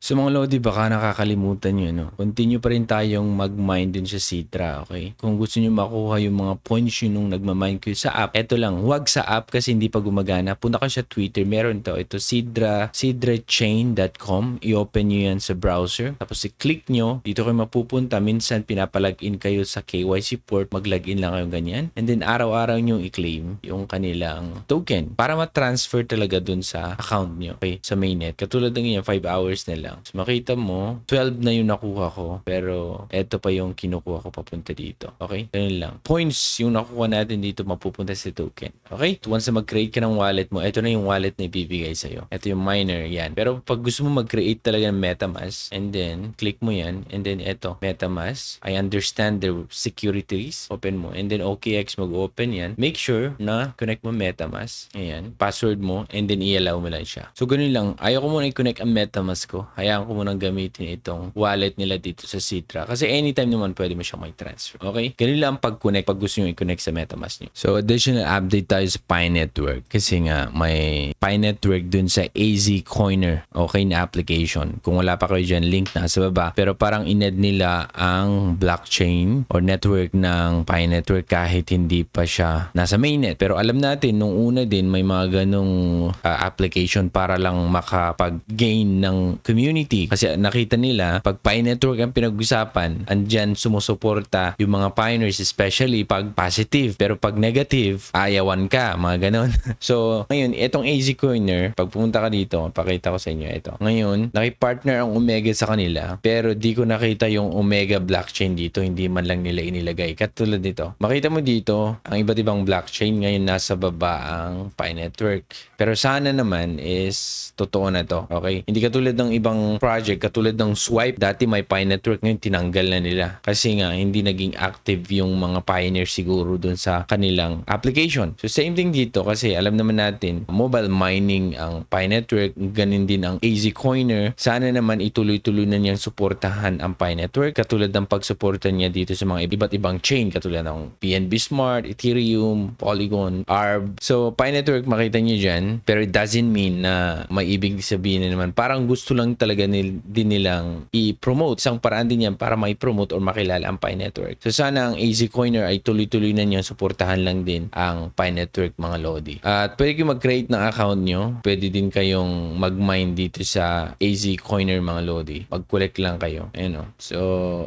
So mga Lodi, baka nakakalimutan nyo, no? Continue pa rin tayong mag-mine dun sa Citra, okay? Kung gusto nyo makuha yung mga points yun nung nagmamine kayo sa app, eto lang, huwag sa app kasi hindi pa gumagana. Punta ka sa Twitter, meron to. Ito, cidrachain.com. I-open nyo yan sa browser. Tapos i-click nyo, dito kayo mapupunta. Minsan pinapalagin kayo sa KYC port, mag-login lang kayong ganyan. And then araw-araw nyo i-claim yung kanilang token para ma-transfer talaga dun sa account nyo, okay? Sa mainnet. Katulad ng yan, 5 hours na lang. So makita mo, 12 na yung nakuha ko, pero eto pa yung kinukuha ko papunta dito. Okay? Ganun lang. Points yung nakuha natin dito mapupunta sa token. Okay? Once na mag-create ka ng wallet mo, eto na yung wallet na ibibigay sa'yo. Eto yung miner, yan. Pero pag gusto mo mag-create talaga ng MetaMask, and then click mo yan, and then eto, MetaMask. I understand their securities. Open mo. And then OKX mag-open yan. Make sure na connect mo MetaMask. Ayan. Password mo, and then i-allow mo lang siya. So ganun lang. Ayaw ko muna i-connect ang MetaMask ko. Hayaan ko munang gamitin itong wallet nila dito sa Citra. Kasi anytime naman pwede mo siyang may transfer. Okay? Ganun lang pag-connect pag gusto nyo i-connect sa MetaMask nyo. So additional update tayo sa Pi Network. Kasi nga may Pi Network dun sa AZ Coiner. Okay na application. Kung wala pa kayo dyan, link na sa baba. Pero parang ined nila ang blockchain or network ng Pi Network kahit hindi pa siya nasa mainnet. Pero alam natin, nung una din may mga ganong application para lang makapag-gain ng community. Kasi nakita nila, pag Pi Network ang pinag-usapan, andyan sumusuporta yung mga pioneers, especially pag positive. Pero pag negative, ayawan ka, mga ganon. So, ngayon, itong AZ Coiner, pag pumunta ka dito, pakita ko sa inyo ito. Ngayon, nakipartner ang Omega sa kanila, pero di ko nakita yung Omega blockchain dito, hindi man lang nila inilagay. Katulad dito. Makita mo dito, ang iba't ibang blockchain, ngayon nasa baba ang Pi Network. Pero sana naman is totoo na to, okay? Hindi katulad ng ibang project, katulad ng Swipe, dati may Pi Network, ngayon tinanggal na nila. Kasi nga, hindi naging active yung mga pioneers siguro dun sa kanilang application. So, same thing dito kasi alam naman natin, mobile mining ang Pi Network, ganun din ang AZ Coiner. Sana naman ituloy-tuloy na niyang suportahan ang Pi Network, katulad ng pagsuporta niya dito sa mga iba't ibang chain, katulad ng PNB Smart, Ethereum, Polygon, ARB. So, Pi Network, makita niyo dyan, pero it doesn't mean na may ibig sabihin na naman. Parang gusto lang talaga din nilang i-promote. Isang paraan din yan para mai-promote or makilala ang Pi Network. So sana ang AZ Coiner ay tuloy-tuloy na nyo, suportahan lang din ang Pi Network, mga Lodi. At pwede kayo mag-create ng account nyo. Pwede din kayong mag-mine dito sa AZ Coiner, mga Lodi. Mag-collect lang kayo. Ayan o. So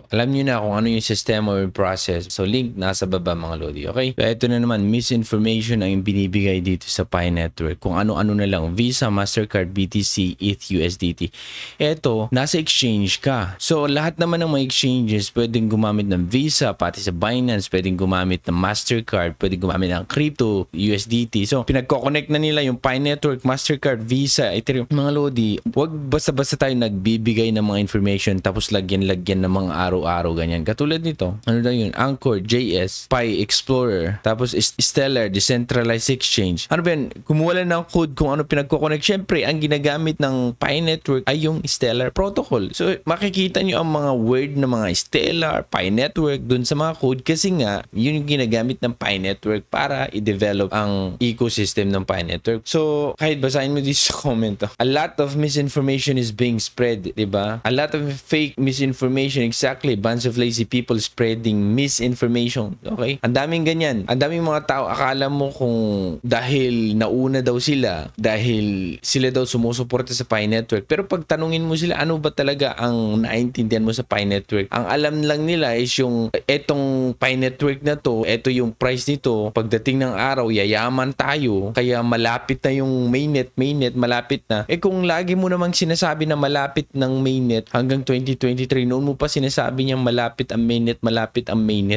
alam nyo na kung ano yung system or process. So link nasa baba, mga Lodi. Okay? So ito na naman, misinformation ang binibigay dito sa Pi Network. Kung ano-ano na lang. Visa, Mastercard, BTC, ETH, USDT. Eto, nasa exchange ka. So, lahat naman ng mga exchanges pwedeng gumamit ng Visa, pati sa Binance, pwedeng gumamit ng Mastercard, pwedeng gumamit ng crypto, USDT. So, pinagko-connect na nila yung Pi Network, Mastercard, Visa, Ethereum. Mga Lodi, wag basta-basta tayo nagbibigay ng mga information tapos lagyan-lagyan ng mga araw-araw ganyan. Katulad nito, ano na yun? Anchor, JS, Pi Explorer, tapos Stellar, Decentralized Exchange. Ano ba yan? Kumuha lang ng code kung ano pinagko-connect. Siyempre, ang ginagamit ng Pi Network ay yung Stellar Protocol. So, makikita nyo ang mga word na mga Stellar, Pi Network dun sa mga code kasi nga, yun yung ginagamit ng Pi Network para i-develop ang ecosystem ng Pi Network. So, kahit basahin mo dito sa comment, a lot of misinformation is being spread, diba? A lot of fake misinformation, exactly. Bunch of lazy people spreading misinformation. Okay? Ang daming ganyan. Ang daming mga tao, akala mo kung dahil nauna daw sila, dahil sila daw sumusuporta sa Pi Network. Pero pag tanungin mo sila, ano ba talaga ang naintindihan mo sa Pi Network? Ang alam lang nila is yung etong Pi Network na to, eto yung price nito, pagdating ng araw, yayaman tayo, kaya malapit na yung mainnet, malapit na. Eh kung lagi mo namang sinasabi na malapit ng mainnet hanggang 2023, noon mo pa sinasabi niyang malapit ang mainnet,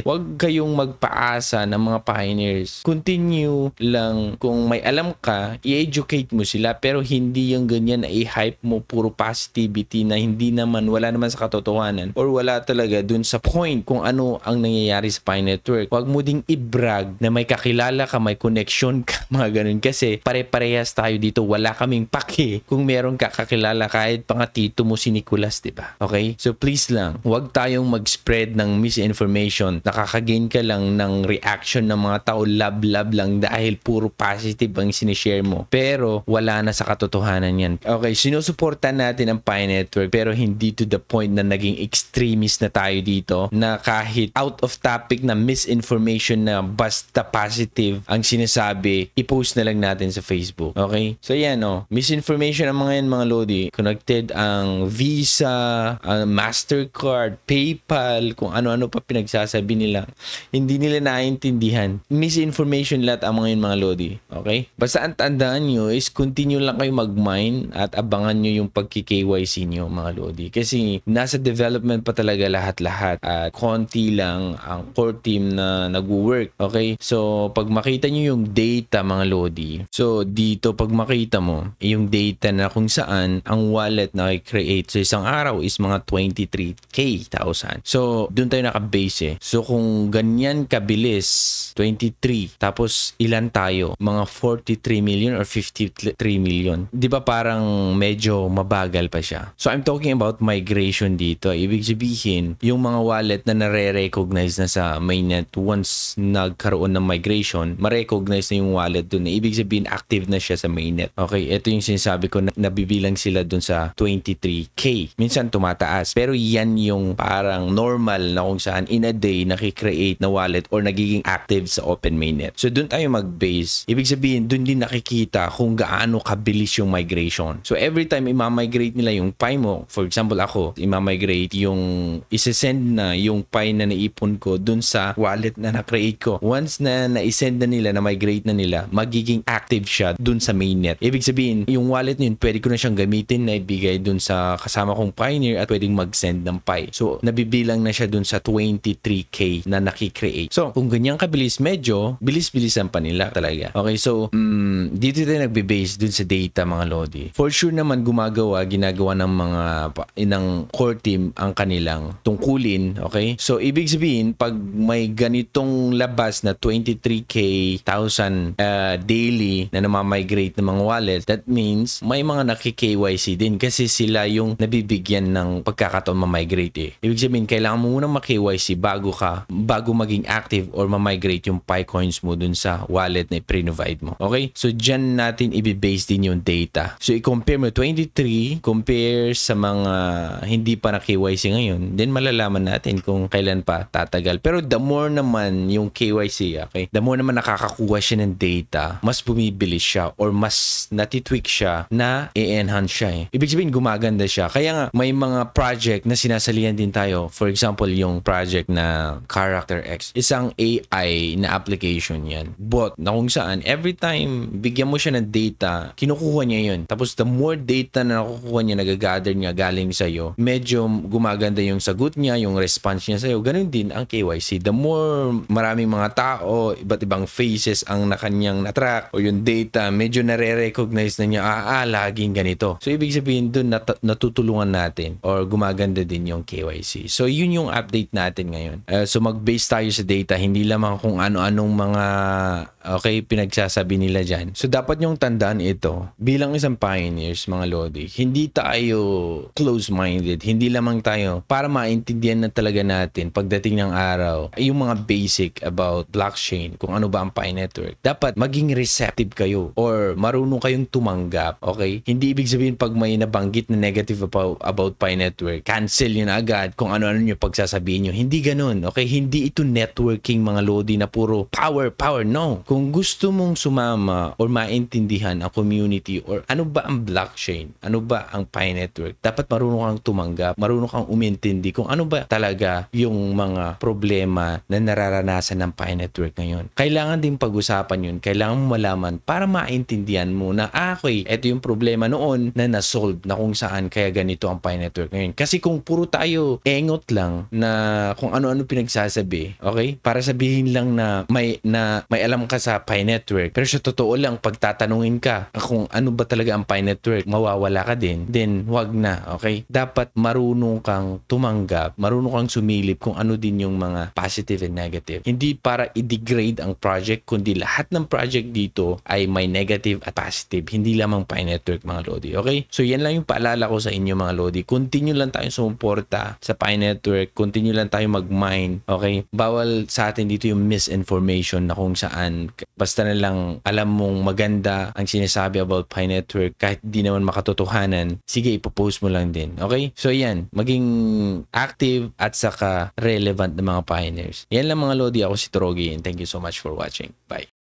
huwag kayong magpaasa ng mga pioneers. Continue lang, kung may alam ka, i-educate mo sila, pero hindi yung ganyan na i-hype mo puro positivity na hindi naman, wala naman sa katotohanan or wala talaga dun sa point kung ano ang nangyayari sa Pi Network. Huwag mo ding i-brag na may kakilala ka, may connection ka, mga ganun. Kasi pare-parehas tayo dito. Wala kaming pake kung meron ka kakilala kahit pa nga tito mo si Nicolas, diba? Okay? So please lang, huwag tayong mag-spread ng misinformation. Nakakagain ka lang ng reaction ng mga tao, love lang dahil puro positive ang sinishare mo. Pero wala na sa katotohanan yan. Okay, sinusuportan natin ang ng Pi Network pero hindi to the point na naging extremist na tayo dito na kahit out of topic na misinformation na basta positive ang sinasabi, i-post na lang natin sa Facebook. Okay? So yan misinformation ang mga yan mga Lodi. Connected ang Visa, ang Mastercard, PayPal, kung ano-ano pa pinagsasabi nila. Hindi nila naiintindihan. Misinformation lahat ang mga yan mga Lodi. Okay? Basta ang tandaan nyo is continue lang kayo mag-mine at abangan nyo yung pagki-KYC nyo mga Lodi. Kasi nasa development pa talaga lahat-lahat at konti lang ang core team na nag-work. Okay? So, pag makita nyo yung data mga Lodi, so dito pag makita mo yung data na kung saan ang wallet na i-create sa isang araw is mga 23,000. So, dun tayo naka-base So, kung ganyan kabilis, 23, tapos ilan tayo? Mga 43 million or 53 million. Di ba parang medyo mabagal pa siya? So, I'm talking about migration dito. Ibig sabihin, yung mga wallet na nare-recognize na sa mainnet once nagkaroon ng migration, ma-recognize na yung wallet dun. Ibig sabihin, active na siya sa mainnet. Okay, ito yung sinasabi ko na nabibilang sila dun sa 23K. Minsan tumataas. Pero yan yung parang normal na kung saan in a day nakikreate na wallet or nagiging active sa open mainnet. So dun tayo mag-base. Ibig sabihin, dun din nakikita kung gaano kabilis yung migration. So every time imamigrate nila yung Pi mo, for example ako, imamigrate yung isesend na yung Pi na naipon ko dun sa wallet na na-create ko. Once na na-send na nila, na-migrate na nila, magiging active siya dun sa mainnet. Ibig sabihin, yung wallet na yun, pwede ko na siyang gamitin na ibigay dun sa kasama kong Pioneer at pwedeng mag-send ng Pi. So, nabibilang na siya dun sa 23K na nakikreate. So, kung ganyan kabilis, medyo bilis-bilisan pa nila talaga. Okay, so, dito tayo nagbe-base dun sa data mga Lodi. For sure naman ginagawa ng mga ng core team ang kanilang tungkulin. Okay? So, ibig sabihin, pag may ganitong labas na 23K daily na namamigrate ng mga wallet, that means may mga naki-KYC din kasi sila yung nabibigyan ng pagkakataon ma-migrate Ibig sabihin, kailangan mo munang ma-KYC bago maging active or ma-migrate yung Pi coins mo dun sa wallet na i-provide mo. Okay? So, dyan natin i-base din yung data. So, i-compare mo 23, compare sa mga hindi pa na-KYC ngayon, then malalaman natin kung kailan pa tatagal. Pero the more naman yung KYC, okay? The more naman nakakakuha siya ng data, mas bumibilis siya or mas natitweak siya na i-enhance siya Ibig sabihin, gumaganda siya. Kaya nga, may mga project na sinasalihan din tayo. For example, yung project na Character X. Isang AI na application yan. Bot na kung saan, every time bigyan mo siya ng data, kinukuha niya yun. Tapos, the more data na nakukuha niya, nagagather niya galing sa'yo, medyo gumaganda yung sagot niya, yung response niya sa'yo. Ganun din ang KYC. The more maraming mga tao, iba't ibang faces ang nakanyang na-track o yung data, medyo nare-recognize na niya, laging ganito. So, ibig sabihin dun natutulungan natin or gumaganda din yung KYC. So, yun yung update natin ngayon. So, mag-base tayo sa data, hindi lamang kung ano-anong mga pinagsasabi nila dyan. So, dapat yung tandaan ito, bilang isang pioneers, mga Lodi, hindi tayo close-minded, hindi lamang tayo para maintindihan na talaga natin pagdating ng araw, yung mga basic about blockchain, kung ano ba ang Pi Network. Dapat maging receptive kayo or marunong kayong tumanggap, okay? Hindi ibig sabihin pag may nabanggit na negative about Pi Network, cancel yun agad kung ano-ano nyo pagsasabihin nyo. Hindi ganun, okay? Hindi ito networking mga Lodi na puro power. No. Kung gusto mong sumama or maintindihan ang community or ano ba ang blockchain, ano ba ang Pi Network, dapat marunong kang tumanggap, marunong kang umintindi kung ano ba talaga yung mga problema na nararanasan ng Pi Network ngayon. Kailangan din pag-usapan yun, kailangan mo malaman para maintindihan mo na okay, ito yung problema noon na na-solve na kung saan kaya ganito ang Pi Network ngayon. Kasi kung puro tayo engot lang na kung ano-ano pinagsasabi, okay? Para sabihin lang na may alam ka sa Pi Network, pero sa totoo lang, pagtatanungin ka kung ano ba talaga ang Pi Network, mawawala ka din, then wag na, okay? Dapat marunong kang tumanggap, marunong kang sumilip kung ano din yung mga positive and negative. Hindi para i-degrade ang project, kundi lahat ng project dito ay may negative at positive. Hindi lamang Pi Network, mga Lodi, okay? So, yan lang yung paalala ko sa inyo, mga Lodi. Continue lang tayong sumuporta sa Pi Network, continue lang tayong mag-mine, okay? Bawal sa atin dito yung misinformation na kung saan Basta na lang alam mong maganda ang sinasabi about Pi Network kahit di naman makatotohanan, sige, ipopost mo lang din. Okay? So yan, maging active at saka relevant na mga pioneers. Yan lang mga Lodi, ako si Trogi and thank you so much for watching. Bye!